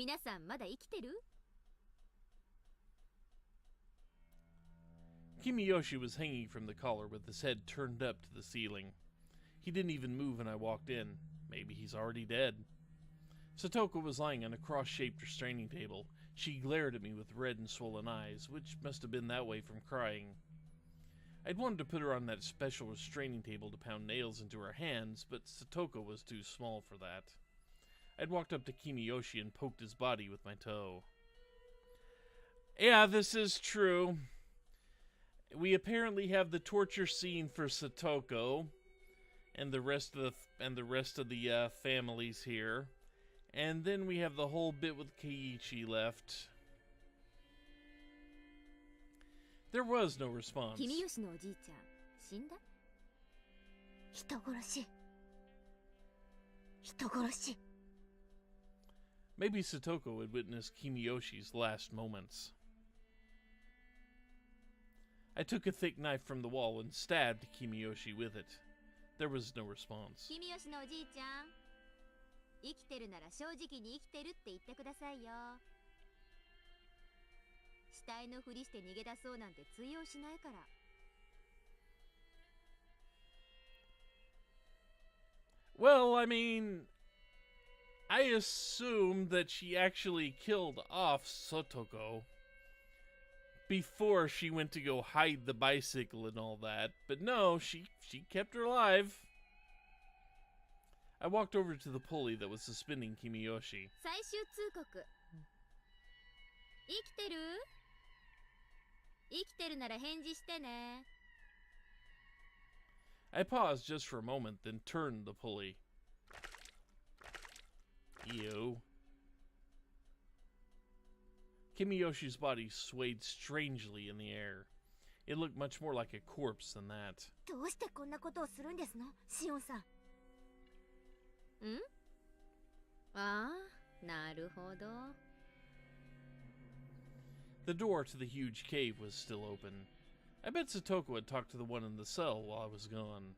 皆さんまだ生きてる？ Kimiyoshi was hanging from the collar with his head turned up to the ceiling. He didn't even move when I walked in. Maybe he's already dead. Satoko was lying on a cross-shaped restraining table. She glared at me with red and swollen eyes, which must have been that way from crying. I'd wanted to put her on that special restraining table to pound nails into her hands, but Satoko was too small for that. I'd walked up to Kimiyoshi and poked his body with my toe. Yeah, this is true. We apparently have the torture scene for Satoko and the rest of the families here. And then we have the whole bit with Keiichi left. There was no response. 君吉のおじいちゃん、死んだ？人殺し。人殺し。 Maybe Satoko had witnessed Kimiyoshi's last moments. I took a thick knife from the wall and stabbed Kimiyoshi with it. There was no response. 君吉のおじいちゃん、生きてるなら正直に生きてるって言ってくださいよ。死体のふりして逃げ出そうなんて通用しないから。Well, I mean, I assumed that she actually killed off Satoko before she went to go hide the bicycle and all that, but no, she kept her alive. I walked over to the pulley that was suspending Kimiyoshi. 最終通告。生きてる？生きてるなら返事してね。 I paused just for a moment, then turned the pulley. Ew. Kimiyoshi's body swayed strangely in the air. It looked much more like a corpse than that. どうしてこんなことをするんですの、シオンさん。ん？ああ、なるほど。 The door to the huge cave was still open. I bet Satoko had talked to the one in the cell while I was gone.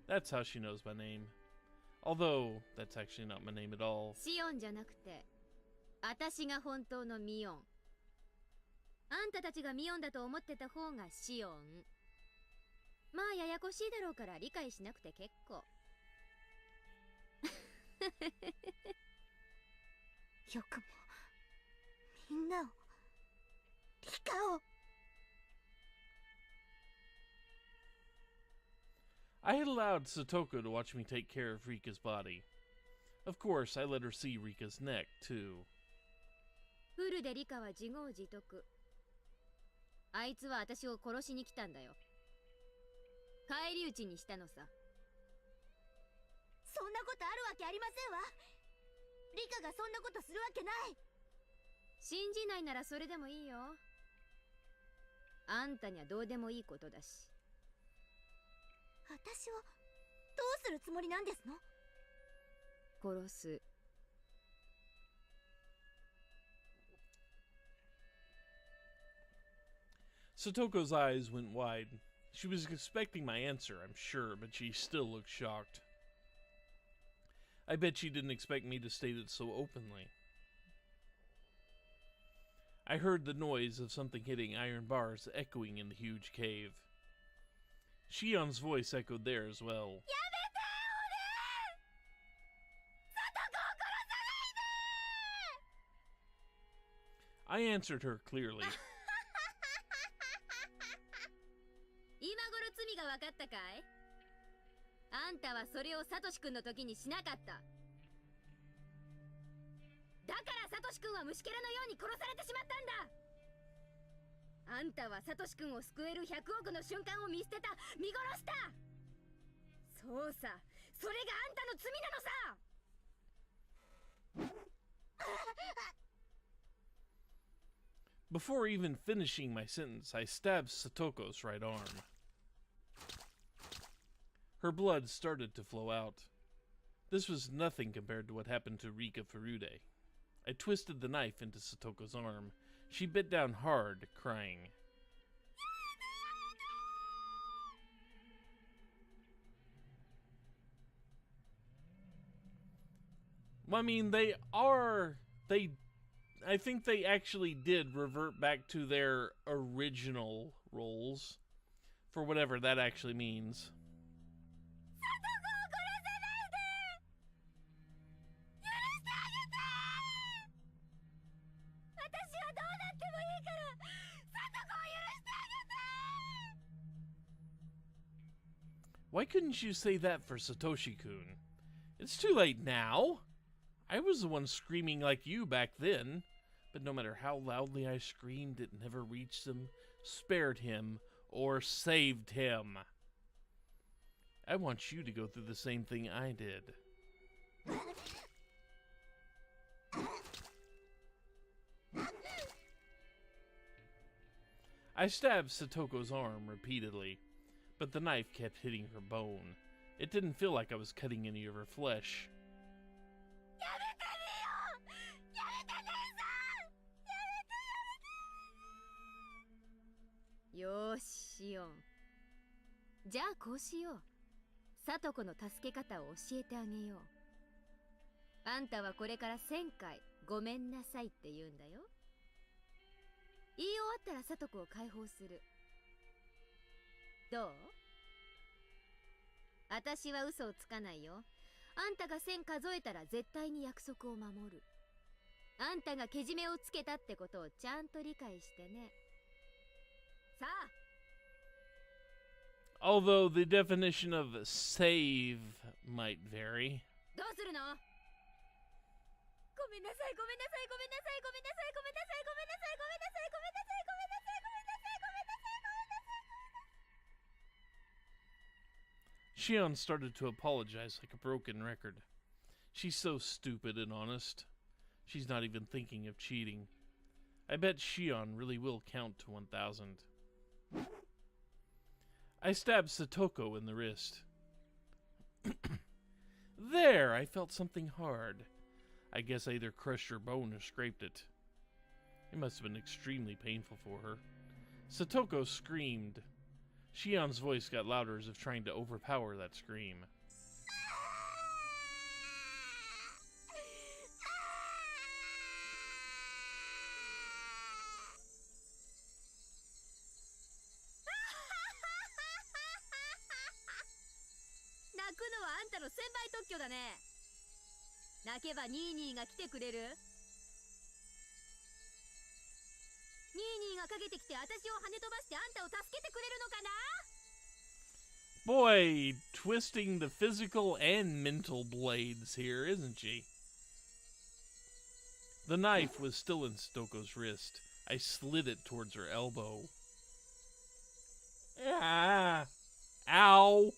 That's how she knows my name. Although, that's actually not my name at all. シオンじゃなくて、私が本当のミオン。あんたたちがミオンだと思ってた方がシオン。まあややこしいだろうから理解しなくて結構。よくもみんなをリカを。 I had allowed Satoko to watch me take care of Rika's body. Of course, I let her see Rika's neck, too. フルでリカは自業自得。あいつは私を殺しに来たんだよ。返り討ちにしたのさ。そんなことあるわけありませんわ。リカがそんなことするわけない。信じないならそれでもいいよ。あんたにはどうでもいいことだし。私をどうするつもりなんですの？殺す。 Satoko's eyes went wide. She was expecting my answer, I'm sure, but she still looked shocked. I bet she didn't expect me to state it so openly. I heard the noise of something hitting iron bars echoing in the huge cave. Shion's voice echoed there as well. I answered her clearly. 今頃罪が分かったかい？あんたはそれをサトシ君の時にしなかった。だからサトシ君は虫けらのように殺されてしまったんだ。あんたはサトシ君を救える100億の瞬間を見捨てた、見殺した。そうさ、それがあんたの罪なのさ。Before even finishing my sentence, I stabbed Satoko's right arm. Her blood started to flow out. This was nothing compared to what happened to Rika Furude. I twisted the knife into Satoko's arm. She bit down hard, crying. Well, I mean, they are I think they actually did revert back to their original roles, for whatever that actually means. Why couldn't you say that for Satoshi-kun? It's too late now. I was the one screaming like you back then, but no matter how loudly I screamed, it never reached him, spared him, or saved him. I want you to go through the same thing I did. I stabbed Satoko's arm repeatedly, but the knife kept hitting her bone. It didn't feel like I was cutting any of her flesh. Yoshi, Shion. じゃあこうしよう。サトコの助け方を教えてあげよう。あんたはこれから1000回ごめんなさいって言うんだよ。言い終わったらサトコを解放する。どう？私は嘘をつかないよ。あんたが1000数えたら絶対に約束を守る。あんたがけじめをつけたってことをちゃんと理解してね。さあ。Although the definition of save might vary. どうするの？ごめんなさい、ごめんなさい、ごめんなさい、ごめんなさい、ごめんなさい、ごめんなさい、ごめんなさい、ごめんなさい、ごめんなさい、ごめんなさい、ごめんなさい、ごめんなさい、ごめんなさい。Shion started to apologize like a broken record. She's so stupid and honest. She's not even thinking of cheating. I bet Shion really will count to 1,000. I stabbed Satoko in the wrist. There! I felt something hard. I guess I either crushed her bone or scraped it. It must have been extremely painful for her. Satoko screamed. Shion's voice got louder as if trying to overpower that scream. Niii 泣けばニーニーが来てくれる？ニーニーがかけてきて私を跳ね飛ばしてあんたを助けてくれるのかな？ Boy, twisting the physical and mental blades here, isn't she? The knife was still in Satoko's wrist. I slid it towards her elbow. Ah! Ow!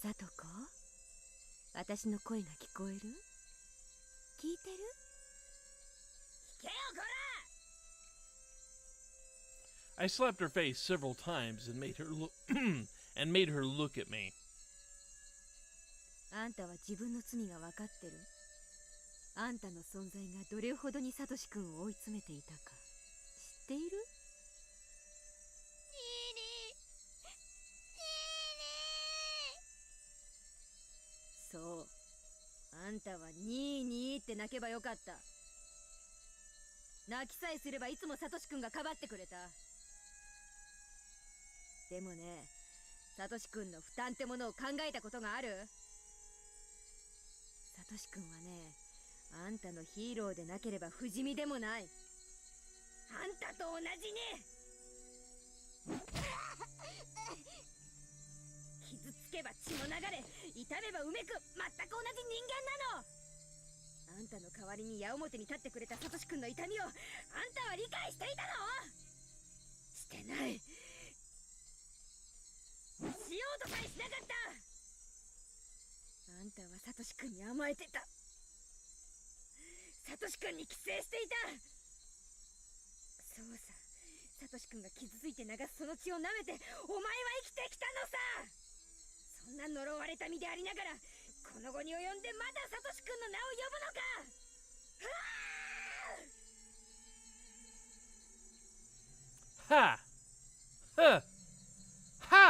Satoko? 私の声が聞こえる？聞いてる？聞けよこら！ I slapped her face several times and made her look and made her look at me. あんたは自分の罪が分かってる。あんたの存在がどれほどにサトシ君を追い詰めていたか知っている？そう。あんたはニーニーって泣けばよかった。泣きさえすればいつもサトシ君がかばってくれた。でもね、サトシ君の負担ってものを考えたことがある？サトシ君はね、あんたのヒーローでなければ不死身でもない。あんたと同じに傷つけば血も流れ、痛めばうめく、全く同じ人間なの。あんたの代わりに矢面に立ってくれたサトシ君の痛みをあんたは理解していたの？してない。しようとさえしなかった。あんたはサトシ君に甘えてた。サトシ君に寄生していた。そうさ、サトシ君が傷ついて流すその血を舐めてお前は生きてきたのさ。そんな呪われた身でありながらこの後に及んでまだサトシ君の名を呼ぶのか。Ha! Ha! Ha!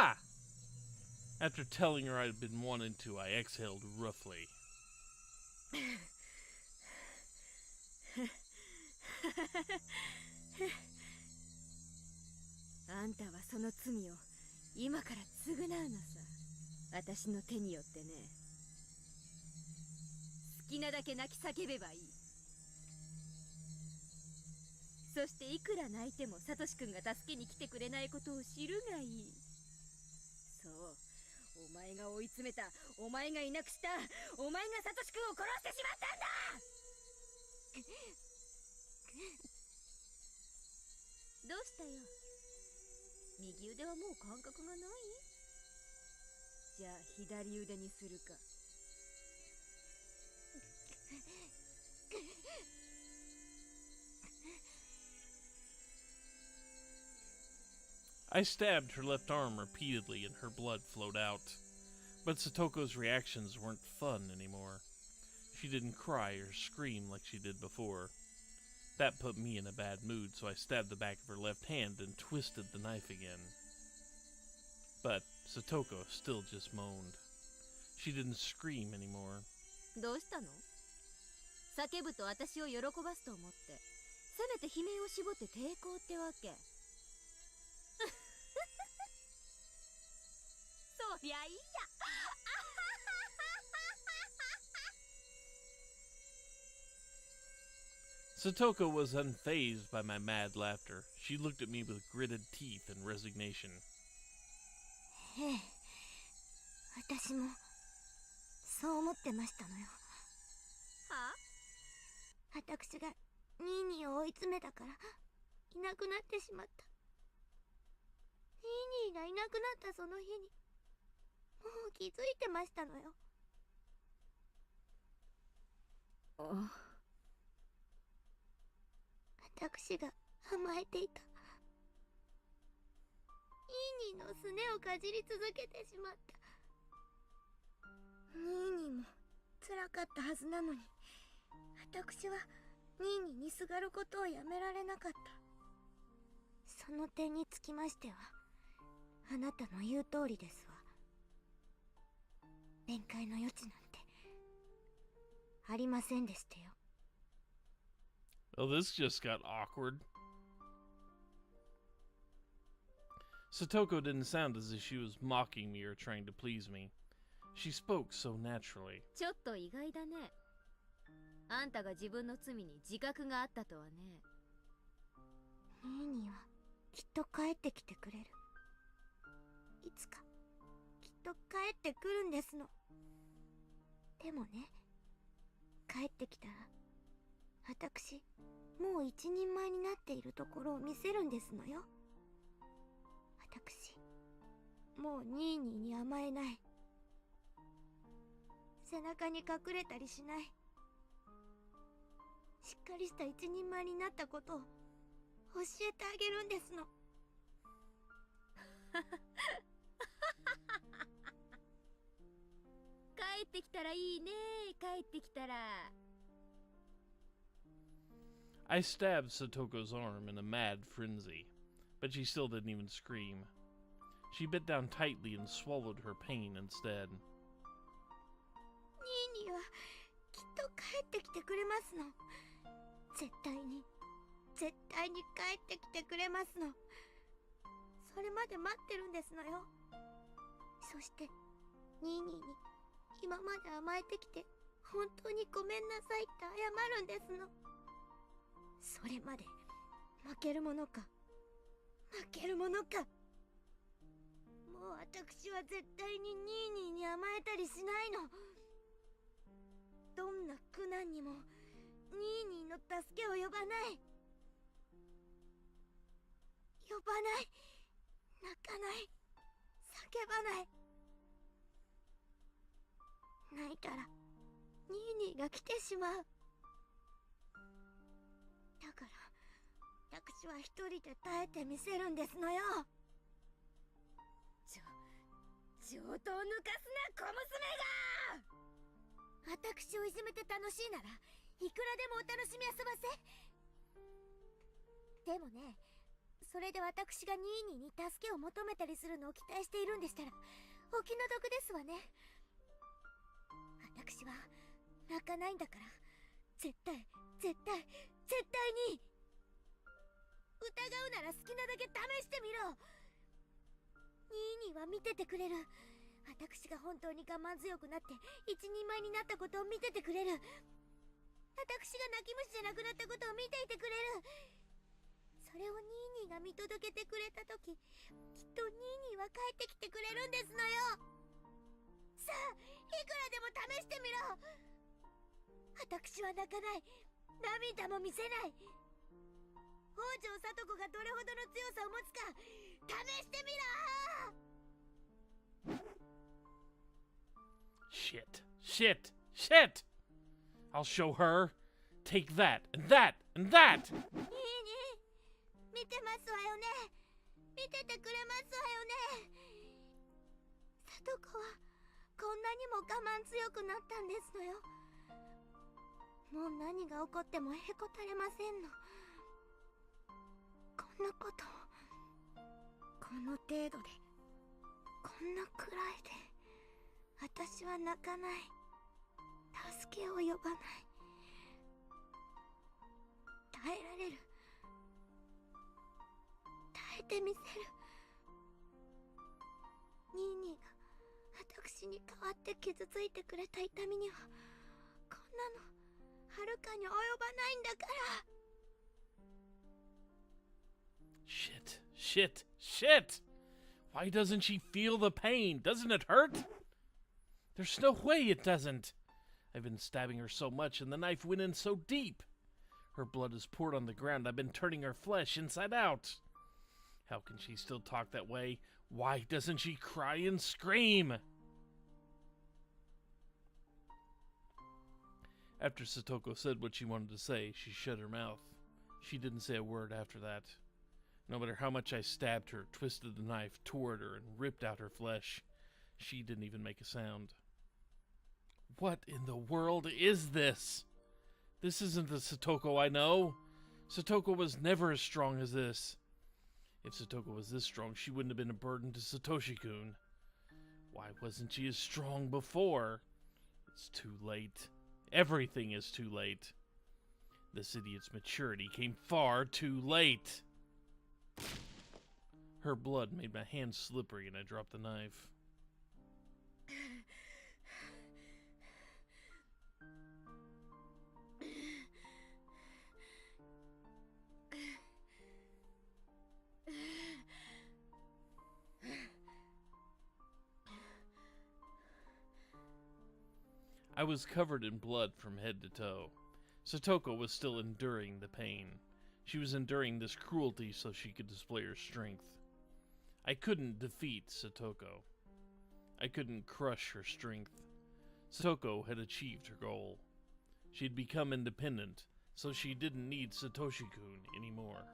After telling her I'd been wanting to, I exhaled roughly. あんたはその罪を今から償うのさ。私の手によってね。好きなだけ泣き叫べばいい。そしていくら泣いてもサトシ君が助けに来てくれないことを知るがいい。そう、お前が追い詰めた、お前がいなくした、お前がサトシ君を殺してしまったんだ。どうしたよ。右腕はもう感覚がない？じゃあ左腕にするか。I stabbed her left arm repeatedly and her blood flowed out. But Satoko's reactions weren't fun anymore. She didn't cry or scream like she did before. That put me in a bad mood, so I stabbed the back of her left hand and twisted the knife again. But Satoko still just moaned. She didn't scream anymore. どうしたの？叫ぶと私を喜ばすと思って、せめて悲鳴を絞って抵抗ってわけ。そりゃいいや。Satoko was unfazed by my mad laughter. She looked at me with gritted teeth and resignation. ええ、私もそう思ってましたのよ。はあ？私がニーニーを追い詰めたからいなくなってしまった。ニーニーがいなくなったその日にもう気づいてましたのよ。私が甘えていた。ニーニーのすねをかじり続けてしまった。ニーニーも辛かったはずなのに、私はニーニーにすがることをやめられなかった。その点につきましては、あなたの言う通りですわ。弁解の余地なんてありませんでしたよ。Oh, this just got awkward. Satoko didn't sound as if she was mocking me or trying to please me. She spoke so naturally. ちょっと意外だね。あんたが自分の罪に自覚があったとはね。ニーニーはきっと帰ってきてくれる。いつかきっと帰ってくるんですの。でもね、帰ってきたら私もう一人前になっているところを見せるんですのよ。私もうニーニーに甘えない。背中に隠れたりしない。しっかりした一人前になったことを教えてあげるんですの。帰ってきたらいいね。帰ってきたら。I stabbed Satoko's arm in a mad frenzy, but she still didn't even scream. She bit down tightly and swallowed her pain instead. ニーニーはきっと帰ってきてくれますの。絶対に帰ってきてくれますの。それまで待ってるんですのよ。そしてニーニーに今まで甘えてきて本当にごめんなさいって謝るんですの。それまで負けるものか。もう私は絶対にニーニーに甘えたりしないの。どんな苦難にもニーニーの助けを呼ばない。呼ばない。泣かない。叫ばない。泣いたらニーニーが来てしまう。だから私は一人で耐えてみせるんですのよ。上等抜かすな小娘が。私をいじめて楽しいならいくらでもお楽しみ遊ばせ。でもね、それで私がニーニーに助けを求めたりするのを期待しているんでしたら、お気の毒ですわね。私は泣かないんだから、絶対に疑うなら好きなだけ試してみろ。ニーニーは見ててくれる。私が本当に我慢強くなって一人前になったことを見ててくれる。私が泣き虫じゃなくなったことを見ていてくれる。それをニーニーが見届けてくれたとき、きっとニーニーは帰ってきてくれるんですのよ。さあ、いくらでも試してみろ。私は泣かない。涙も見せない。北条聡子がどれほどの強さを持つか試してみろ。Shit! I'll show her. Take that, and that, and that! ニーニー、見てますわよね。見ててくれますわよね。聡子はこんなにも我慢強くなったんですのよ。もう何が起こってもへこたれませんの。こんなことこの程度で、こんなくらいで私は泣かない。助けを呼ばない。耐えられる。耐えてみせる。ニーニーが私に代わって傷ついてくれた痛みにはこんなのはるかに及ばないんだから。Shit! Why doesn't she feel the pain? Doesn't it hurt? There's no way it doesn't. I've been stabbing her so much and the knife went in so deep. Her blood is poured on the ground. I've been turning her flesh inside out. How can she still talk that way? Why doesn't she cry and scream? After Satoko said what she wanted to say, she shut her mouth. She didn't say a word after that. No matter how much I stabbed her, twisted the knife toward her, and ripped out her flesh, she didn't even make a sound. What in the world is this? This isn't the Satoko I know. Satoko was never as strong as this. If Satoko was this strong, she wouldn't have been a burden to Satoshi-kun. Why wasn't she as strong before? It's too late. Everything is too late. This idiot's maturity came far too late. Her blood made my hands slippery and I dropped the knife. I was covered in blood from head to toe. Satoko was still enduring the pain. She was enduring this cruelty so she could display her strength. I couldn't defeat Satoko. I couldn't crush her strength. Satoko had achieved her goal. She had become independent, so she didn't need Satoshi-kun anymore.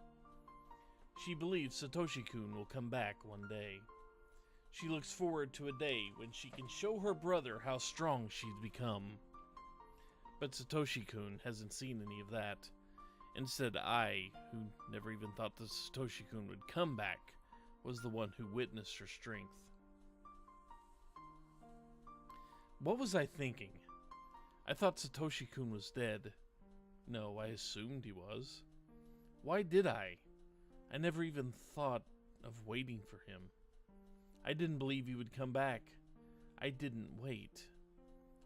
She believes Satoshi-kun will come back one day. She looks forward to a day when she can show her brother how strong she's become. But Satoshi-kun hasn't seen any of that. Instead, I, who never even thought that Satoshi-kun would come back, was the one who witnessed her strength. What was I thinking? I thought Satoshi-kun was dead. No, I assumed he was. Why did I? I never even thought of waiting for him. I didn't believe he would come back. I didn't wait.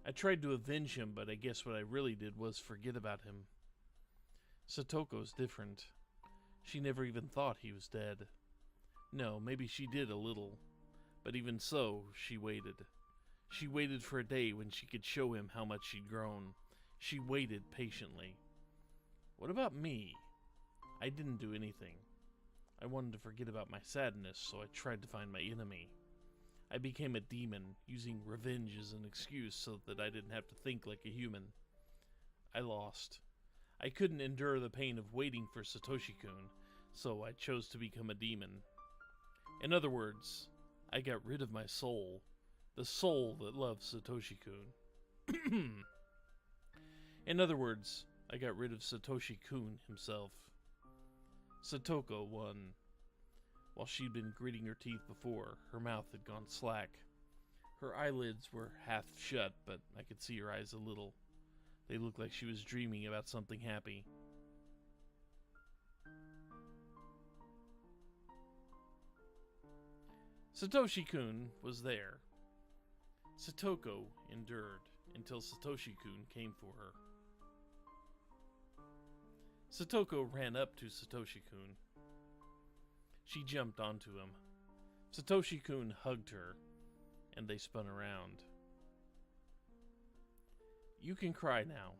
I tried to avenge him, but I guess what I really did was forget about him. Satoko's different. She never even thought he was dead. No, maybe she did a little. But even so, she waited. She waited for a day when she could show him how much she'd grown. She waited patiently. What about me? I didn't do anything. I wanted to forget about my sadness, so I tried to find my enemy. I became a demon, using revenge as an excuse so that I didn't have to think like a human. I lost. I couldn't endure the pain of waiting for Satoshi-kun, so I chose to become a demon. In other words, I got rid of my soul, the soul that loves Satoshi-kun. In other words, I got rid of Satoshi-kun himself. Satoko won. While she'd been gritting her teeth before, her mouth had gone slack. Her eyelids were half shut, but I could see her eyes a little. They looked like she was dreaming about something happy. Satoshi-kun was there. Satoko endured until Satoshi-kun came for her. Satoko ran up to Satoshi-kun. She jumped onto him. Satoshi-kun hugged her, and they spun around. You can cry now.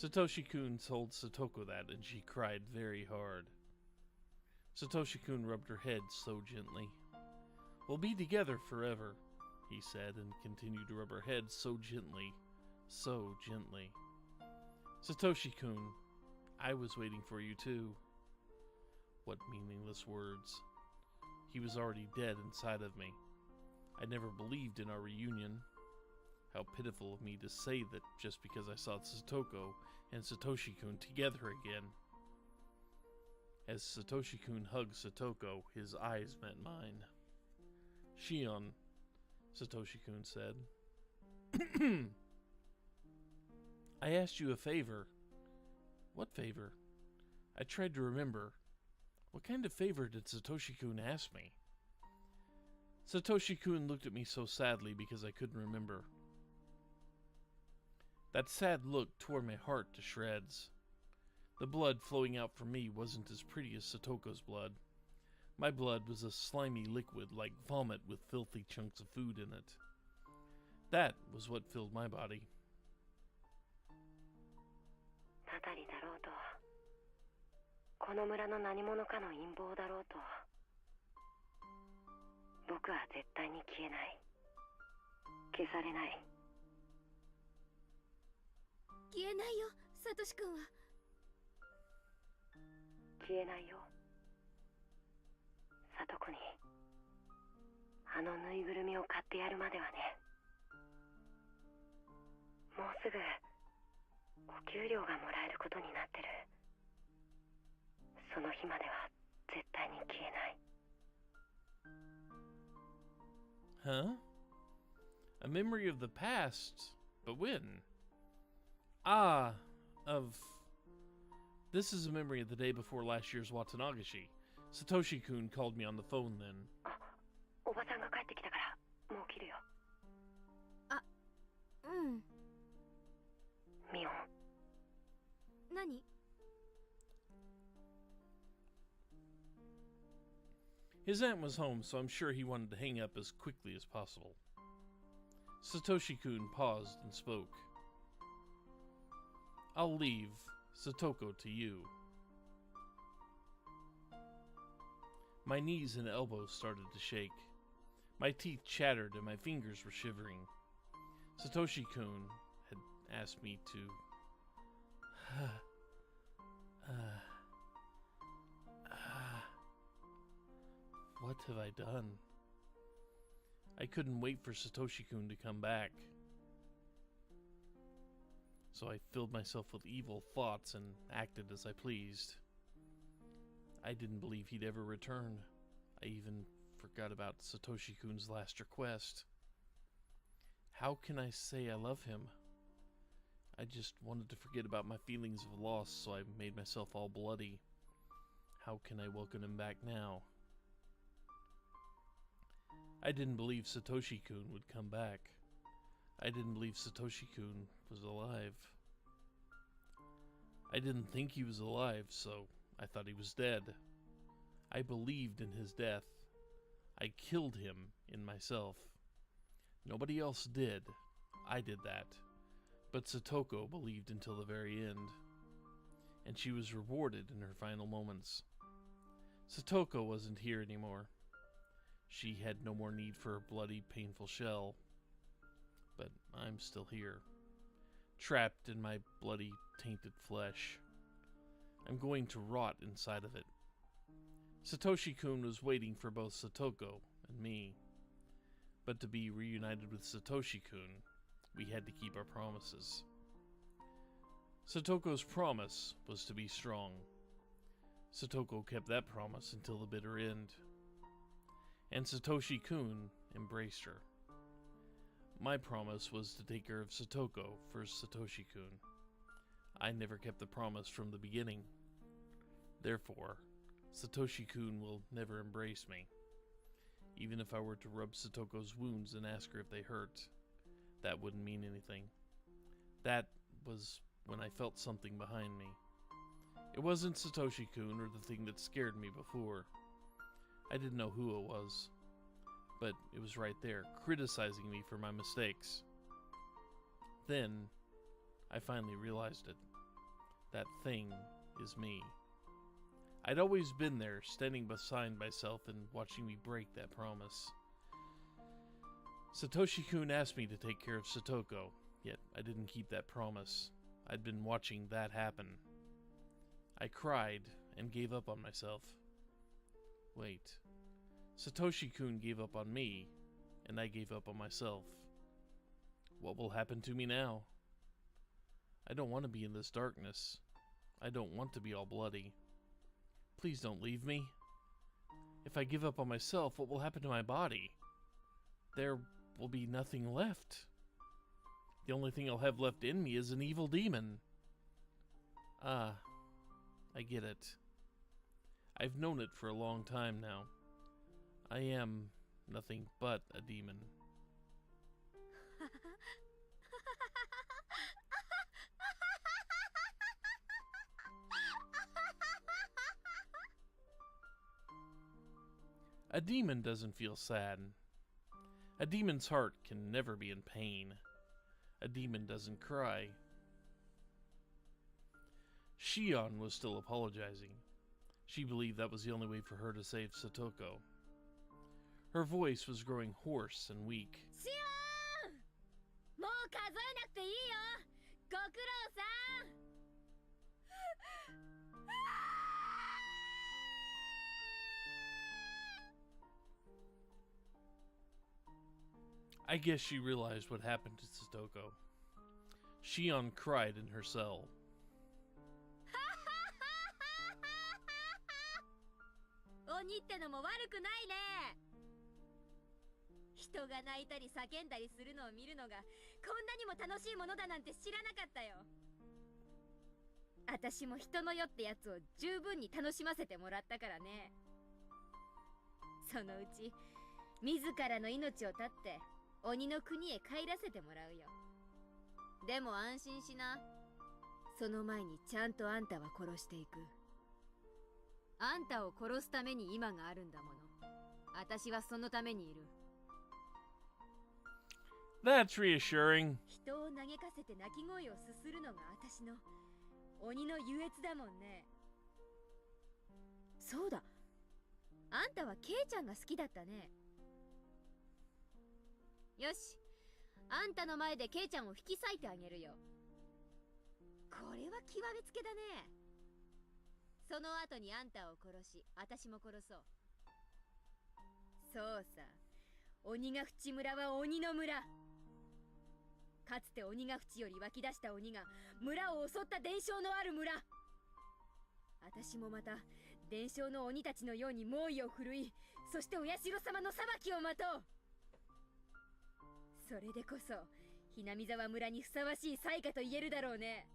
Satoshi-kun told Satoko that, and she cried very hard. Satoshi-kun rubbed her head so gently. We'll be together forever, he said, and continued to rub her head so gently, so gently. Satoshi-kun, I was waiting for you too. What meaningless words. He was already dead inside of me. I never believed in our reunion. How pitiful of me to say that just because I saw Satoko and Satoshi-kun together again. As Satoshi-kun hugged Satoko, his eyes met mine. Shion, Satoshi-kun said. I asked you a favor. What favor? I tried to remember. What kind of favor did Satoshi-kun ask me? Satoshi-kun looked at me so sadly because I couldn't remember. That sad look tore my heart to shreds. The blood flowing out from me wasn't as pretty as Satoko's blood. My blood was a slimy liquid like vomit with filthy chunks of food in it. That was what filled my body. たたりだろうと、この村の何者かの陰謀だろうと、僕は絶対に消えない。消されない。消えないよ、サトシ君は。消えないよ。サトコにあのぬいぐるみを買ってやるまではね。もうすぐお給料がもらえることになってる。その日までは絶対に消えない。Huh? A memory of the past? But when? Ah, of... This is a memory of the day before last year's Watanagashi. Satoshi-kun called me on the phone then. あ、おばさんが帰ってきたからもう切るよ。あ、うん。ミオン。何？ His aunt was home, so I'm sure he wanted to hang up as quickly as possible. Satoshi-kun paused and spoke. I'll leave Satoko to you. My knees and elbows started to shake. My teeth chattered and my fingers were shivering. Satoshi-kun had asked me to... What have I done? I couldn't wait for Satoshi-kun to come back. So I filled myself with evil thoughts and acted as I pleased. I didn't believe he'd ever return. I even forgot about Satoshi-kun's last request. How can I say I love him? I just wanted to forget about my feelings of loss, so I made myself all bloody. How can I welcome him back now? I didn't believe Satoshi-kun would come back. I didn't believe Satoshi-kun was alive. I didn't think he was alive, so I thought he was dead. I believed in his death. I killed him in myself. Nobody else did. I did that. But Satoko believed until the very end. And she was rewarded in her final moments. Satoko wasn't here anymore. She had no more need for her bloody, painful shell. But I'm still here, trapped in my bloody, tainted flesh. I'm going to rot inside of it. Satoshi-kun was waiting for both Satoko and me. But to be reunited with Satoshi-kun, we had to keep our promises. Satoko's promise was to be strong. Satoko kept that promise until the bitter end. And Satoshi-kun embraced her. My promise was to take care of Satoko for Satoshi-kun. I never kept the promise from the beginning. Therefore, Satoshi-kun will never embrace me. Even if I were to rub Satoko's wounds and ask her if they hurt, that wouldn't mean anything. That was when I felt something behind me. It wasn't Satoshi-kun or the thing that scared me before. I didn't know who it was, but it was right there, criticizing me for my mistakes. Then, I finally realized it. That thing is me. I'd always been there, standing beside myself and watching me break that promise. Satoshi-kun asked me to take care of Satoko, yet I didn't keep that promise. I'd been watching that happen. I cried and gave up on myself. Wait. Satoshi-kun gave up on me, and I gave up on myself. What will happen to me now? I don't want to be in this darkness. I don't want to be all bloody. Please don't leave me. If I give up on myself, what will happen to my body? There will be nothing left. The only thing I'll have left in me is an evil demon. Ah, I get it. I've known it for a long time now. I am nothing but a demon. A demon doesn't feel sad. A demon's heart can never be in pain. A demon doesn't cry. Shion was still apologizing. She believed that was the only way for her to save Satoko. Her voice was growing hoarse and weak. Shion! もう数えなくていいよ。ご苦労さん。I guess she realized what happened to Satoko. Shion cried in her cell. 鬼ってのも悪くないね。人が泣いたり叫んだりするのを見るのがこんなにも楽しいものだなんて知らなかったよ。私も人の世ってやつを十分に楽しませてもらったからね。そのうち自らの命を絶って鬼の国へ帰らせてもらうよ。でも安心しな。その前にちゃんとあんたは殺していく。あんたを殺すために今があるんだもの。私はそのためにいる。That's reassuring. 人を嘆かせて泣き声をすするのが私の鬼の優越だもんね。そうだ。あんたはケイちゃんが好きだったね。よし。あんたの前でケイちゃんを引き裂いてあげるよ。これは極めつけだね。その後にあんたを殺し、私も殺そう。そうさ。鬼ヶ淵村は鬼の村。かつて鬼ヶ淵より湧き出した鬼が村を襲った伝承のある村。私もまた伝承の鬼たちのように猛威を振るい、そしてお社様の裁きを待とう。それでこそひなみ沢村にふさわしい災禍と言えるだろうね。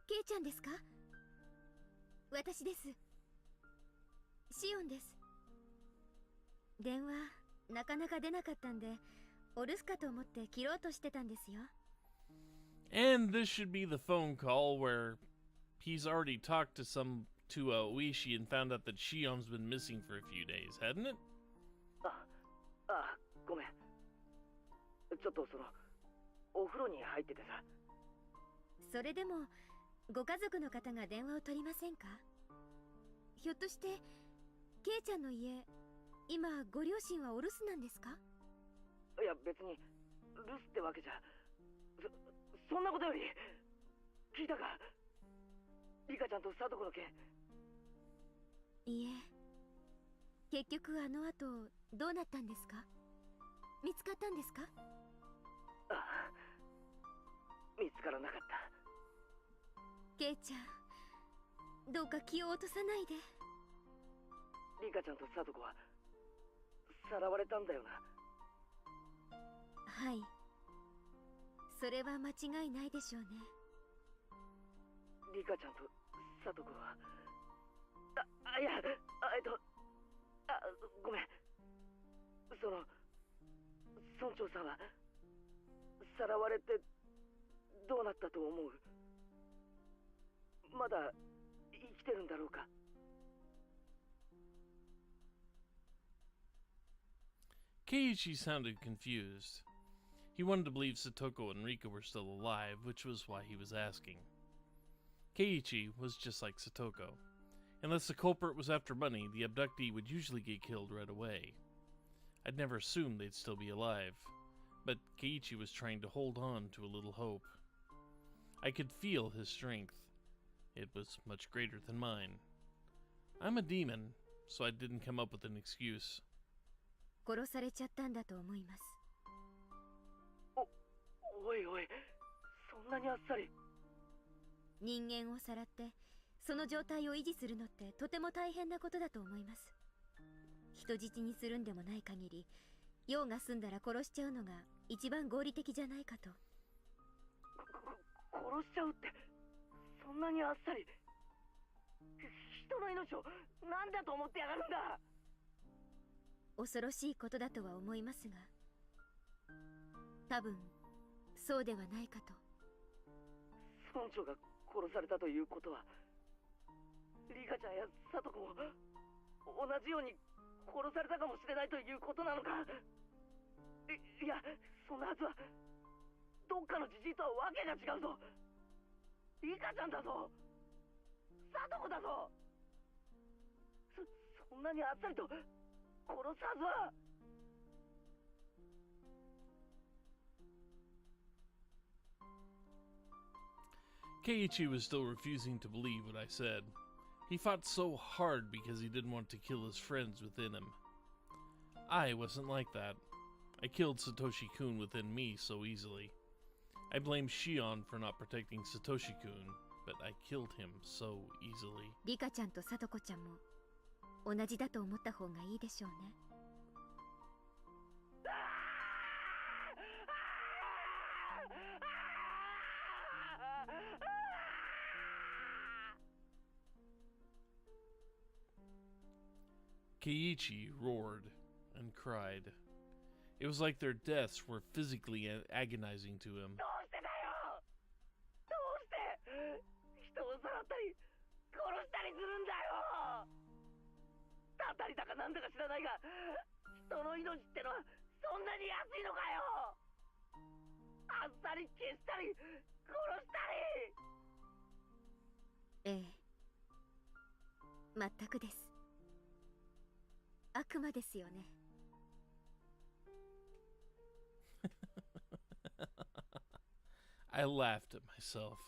ケイちゃんですか？私です。シオンです。電話なかなか出なかったんで、お留守かと思って切ろうとしてたんですよ。And this should be the phone call where he's already talked to Oishi and found out that Shion's been missing for a few days, hadn't it? ごめん。ちょっとお風呂に入っててさ。それでもご家族の方が電話を取りませんか？ひょっとしてケイちゃんの家、今ご両親はお留守なんですか？いや別に留守ってわけじゃ。そんなことより聞いたか？リカちゃんとサトコの件。いえ、結局あの後どうなったんですか？見つかったんですか？ああ、見つからなかった。ケイちゃん、どうか気を落とさないで。リカちゃんとサトコはさらわれたんだよな。はい、それは間違いないでしょうね。リカちゃんとサトコは、いや、ごめん。村長さんはさらわれてどうなったと思う？まだ生きてるんだろうか？ Keiichi sounded confused. He wanted to believe Satoko and Rika were still alive, which was why he was asking. Keiichi was just like Satoko. Unless the culprit was after money, the abductee would usually get killed right away. I'd never assumed they'd still be alive, but Keiichi was trying to hold on to a little hope. I could feel his strength. It was much greater than mine. I'm a demon, so I didn't come up with an excuse. 殺されちゃったんだと思います。おいおい、そんなにあっさり。人間をさらってその状態を維持するのってとても大変なことだと思います。人質にするんでもない限り、用が済んだら殺しちゃうのが一番合理的じゃないかと。殺しちゃうって、そんなにあっさり。人の命を何だと思ってやがるんだ。恐ろしいことだとは思いますが、多分そうではないかと。村長が殺されたということは、リカちゃんやサトコも同じように殺されたかもしれないということなのか？いや、そんなはずは。どっかのじじいとはわけが違うぞ。リカちゃんだぞ、サトコだぞ。そんなにあっさりと殺すはずは。Keiichi was still refusing to believe what I said. He fought so hard because he didn't want to kill his friends within him. I wasn't like that. I killed Satoshi-kun within me so easily. I blame Shion for not protecting Satoshi-kun, but I killed him so easily. リカちゃんとサトコちゃんも同じだと思った方がいいでしょうね。Keiichi roared and cried. It was like their deaths were physically agonizing to him. どうしてだよ。どうして人をさらったり殺したりするんだよ。たたりだかなんだか知らないが、人の命ってのはそんなに安いのかよ。あっさり消したり殺したり。ええ、全くです。悪魔ですよね。I laughed at myself.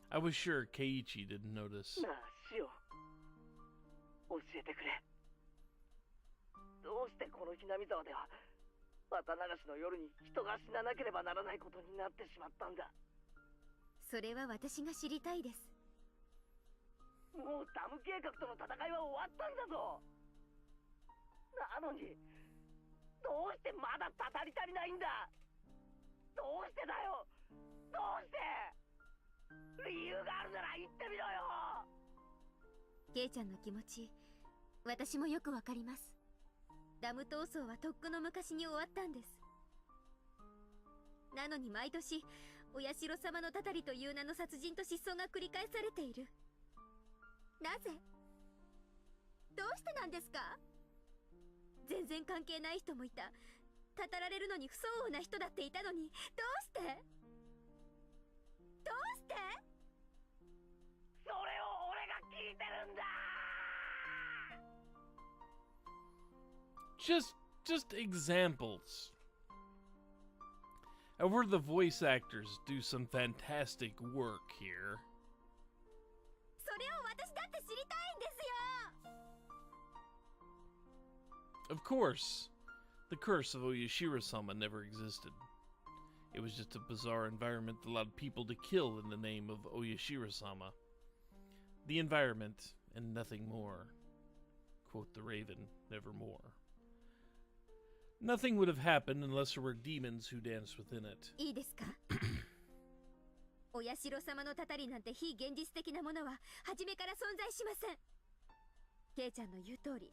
I was sure Keiichi didn't notice. なあ、シオン、教えてくれ。どうしてこのひなみ沢では綿流しの夜に人が死ななければならないことになってしまったんだ。それは私が知りたいです。もうダム計画との戦いは終わったんだぞ。なのにどうしてまだたたり足りないんだ。どうしてだよ。どうして。理由があるなら言ってみろよ。ケイちゃんの気持ち、私もよくわかります。ダム闘争はとっくの昔に終わったんです。なのに毎年お社様のたたりという名の殺人と失踪が繰り返されている。なぜ？どうしてなんですか？全然関係ない人もいた。たたられるのに不相応な人だっていたのに、どうして？どうして？それを俺が聞いてるんだ。Just examples. And where the voice actors do some fantastic work here. それを私だって知りたいんですよ。Of course, the curse of Oyashiro-sama never existed. It was just a bizarre environment that allowed people to kill in the name of Oyashiro-sama. The environment, and nothing more. Quote the raven, nevermore. Nothing would have happened unless there were demons who danced within it. いいですかお社様のたたりなんて非現実的なものは初めから存在しません。ケイちゃんの言う通り、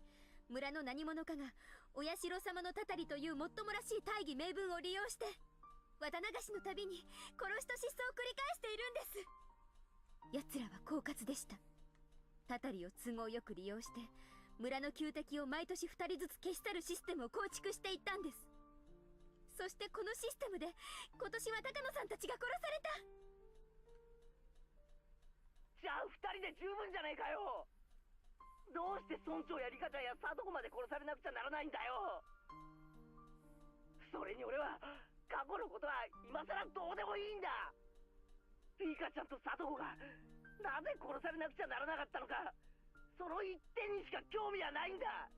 村の何者かがお社様のたたりというもっともらしい大義名分を利用して綿流しのたびに殺しと失踪を繰り返しているんです。奴らは狡猾でした。たたりを都合よく利用して村の旧敵を毎年2人ずつ消し去るシステムを構築していったんです。そしてこのシステムで今年は高野さんたちが殺された。じゃあ2人で十分じゃねえかよ。どうして村長やリカちゃんやサトコまで殺されなくちゃならないんだよ。それに俺は過去のことは今さらどうでもいいんだ。リカちゃんとサトコがなぜ殺されなくちゃならなかったのか、その一点にしか興味はないんだ。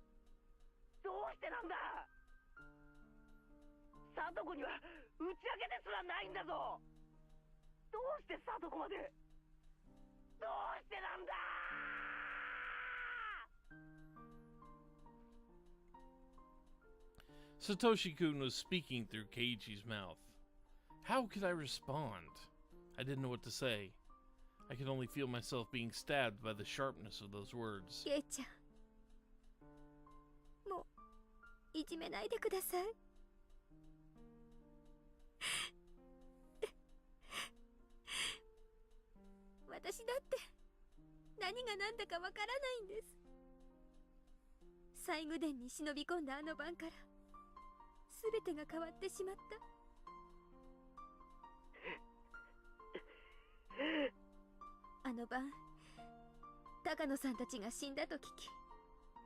どうしてなんだ。サトコには打ち明けですらないんだぞ。どうしてサトコまで、どうしてなんだ。Satoshi-kun was speaking through Keiichi's mouth. How could I respond? I didn't know what to say. I could only feel myself being stabbed by the sharpness of those words. ケイちゃん、もういじめないでください。私だって何が何だかわからないんです。西宮殿に忍び込んだあの晩から全てが変わってしまった。あの晩、高野さんたちが死んだと聞き、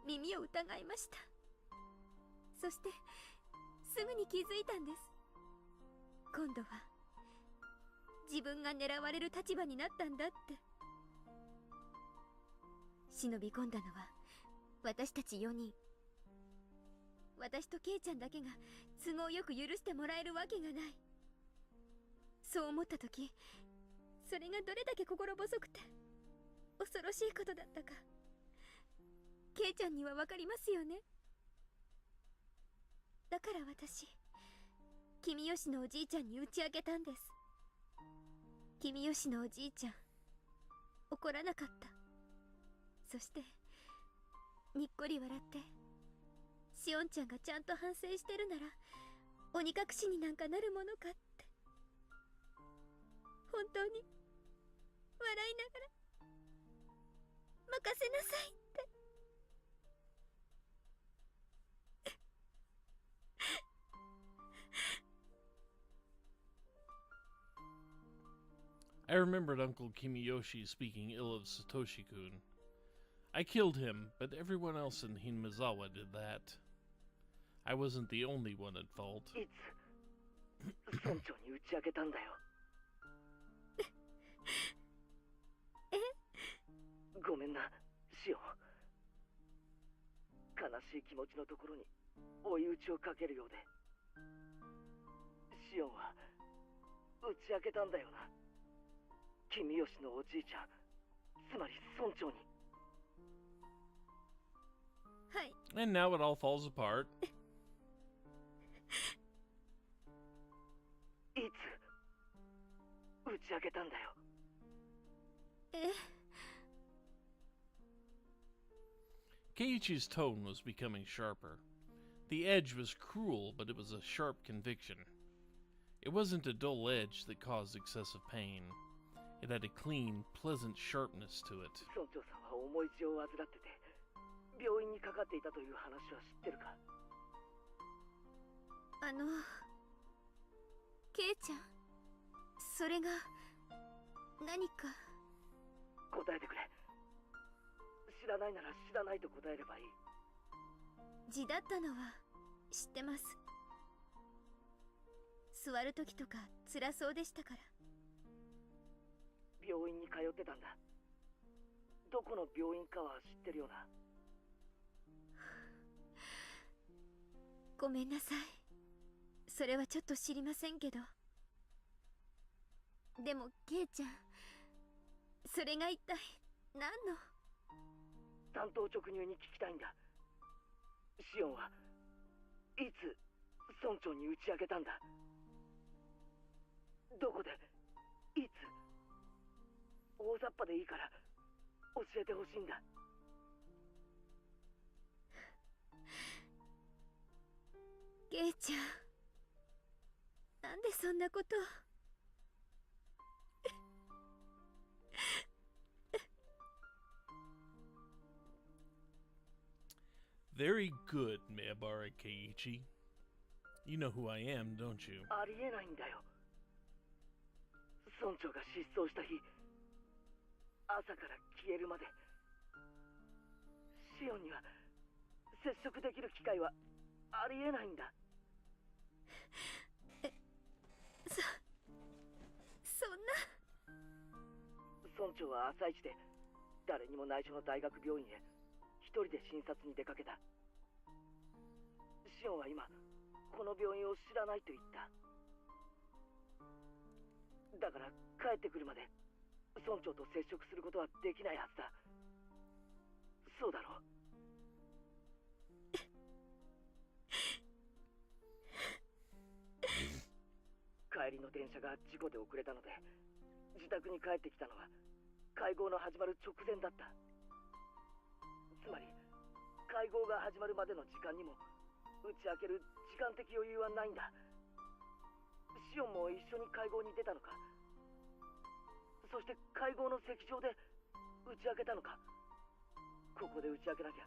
耳を疑いました。そしてすぐに気づいたんです。今度は自分が狙われる立場になったんだって。忍び込んだのは私たち4人。私とケイちゃんだけが都合よく許してもらえるわけがない。そう思った時、それがどれだけ心細くて恐ろしいことだったか、ケイちゃんにはわかりますよね。だから私、君吉のおじいちゃんに打ち明けたんです。君吉のおじいちゃん、怒らなかった。そしてにっこり笑って、シオンちゃんがちゃんと反省してるなら鬼隠しになんかなるものかって、本当に笑いながら任せなさいって。I remembered Uncle Kimiyoshi speaking ill of Satoshi-kun. I killed him, but everyone else in Hinmizawa did that. I wasn't the only one at fault. いつ村長に打ち明けたんだよ。ごめんな、シオン。悲しい気持ちのところに追い打ちをかけるようで。シオンは打ち明けたんだよな。君吉のおじいちゃん、つまり村長に。はい。 And now it all falls apart. いつ打ち明けたんだよ。Keiichi's tone was becoming sharper. The edge was cruel, but it was a sharp conviction. It wasn't a dull edge that caused excessive pain. It had a clean, pleasant sharpness to it. 村長さんは重い血を患ってて病院にかかっていたという話は知ってるか。ケイちゃん、それが何か。答えてくれ。知らないなら知らないと答えればいい。痔だったのは知ってます。座る時とか辛そうでしたから。病院に通ってたんだ。どこの病院かは知ってるよな。ごめんなさい。それはちょっと知りませんけど。でもケイちゃん、それが一体何の。単刀直入に聞きたいんだ。シオンはいつ村長に打ち明けたんだ。どこで、いつ。大雑把でいいから教えてほしいんだ。ケイちゃん、なんでそんなことを。Very good, Meabara Keiichi. You know who I am, don't you? ありえないんだよ。村長が失踪した日、朝から消えるまで、シオンには接触できる機会はありえないんだ。そんな。村長は朝一で誰にも内緒の大学病院へ一人で診察に出かけた。シオンは今この病院を知らないと言った。だから帰ってくるまで村長と接触することはできないはずだ。そうだろう。帰りの電車が事故で遅れたので、自宅に帰ってきたのは会合の始まる直前だった。つまり会合が始まるまでの時間にも打ち明ける時間的余裕はないんだ。シオンも一緒に会合に出たのか。そして会合の席上で打ち明けたのか。ここで打ち明けなきゃ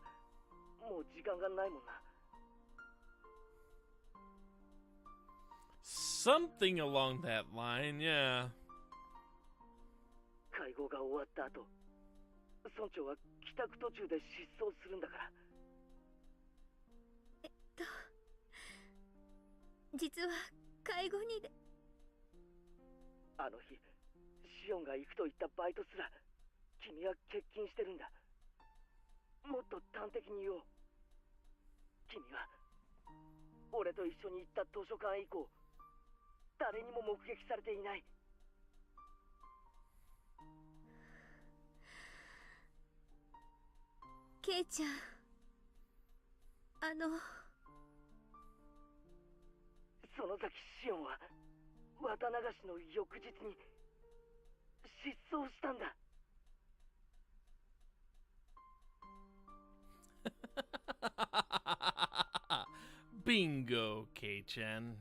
もう時間がないもんな。Something along that line, yeah. 会合が終わった後、村長は帰宅途中で失踪するんだから。実は会合にで。あの日シオンが行くと言ったバイトすら君は欠勤してるんだ。もっと端的に言おう。君は俺と一緒に行った図書館以降誰にも目撃されていない。ケイちゃん、その先シオンは綿流しの翌日に失踪したんだ。Bingo, Kei-chan.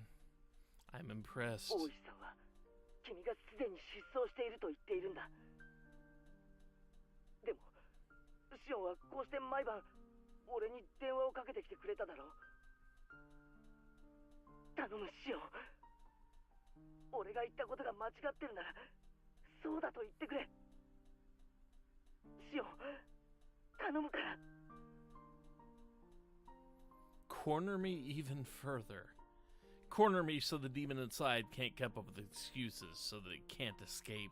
I'm impressed. 大石さんは君がすでに失踪していると言っているんだ。でもシオンはこうして毎晩俺に電話をかけてきてくれただろう。頼むシオン、俺が言ったことが間違ってるならそうだと言ってくれ。シオン、頼むから。Corner me even further. Corner me so the demon inside can't come up with excuses so that it can't escape.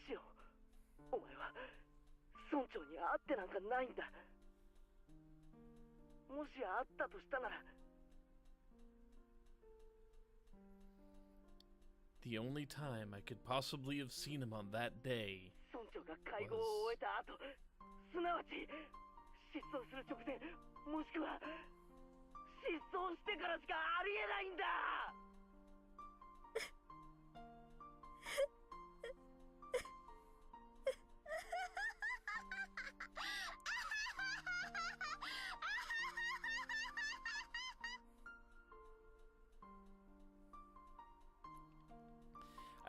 シオン、お前は村長に会ってなんかないんだ。もし会ったとしたなら。The only time I could possibly have seen him on that day 村長が会合を終えた後、すなわち失踪する直前、もしくは失踪してからしかありえないんだ。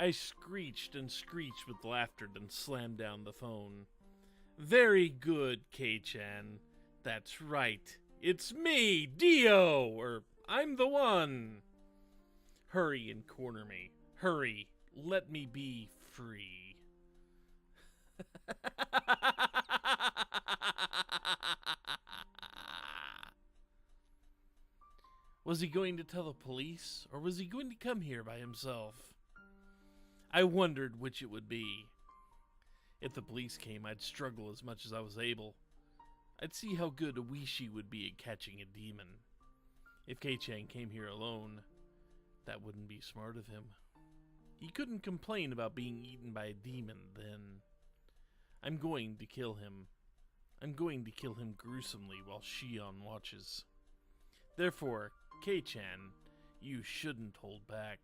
I screeched and screeched with laughter and slammed down the phone. Very good, Kei-chan. That's right. It's me, Dio! Or, I'm the one! Hurry and corner me. Hurry. Let me be free. Was he going to tell the police, or was he going to come here by himself? I wondered which it would be. If the police came, I'd struggle as much as I was able. I'd see how good Oishi would be at catching a demon. If Kei-chan came here alone, that wouldn't be smart of him. He couldn't complain about being eaten by a demon then. I'm going to kill him. I'm going to kill him gruesomely while Shion watches. Therefore, Kei-chan, you shouldn't hold back.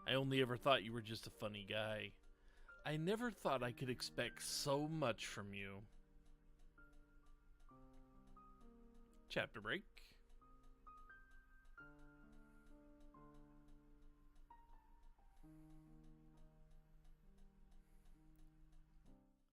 I only ever thought you were just a funny guy. I never thought I could expect so much from you. Chapter break.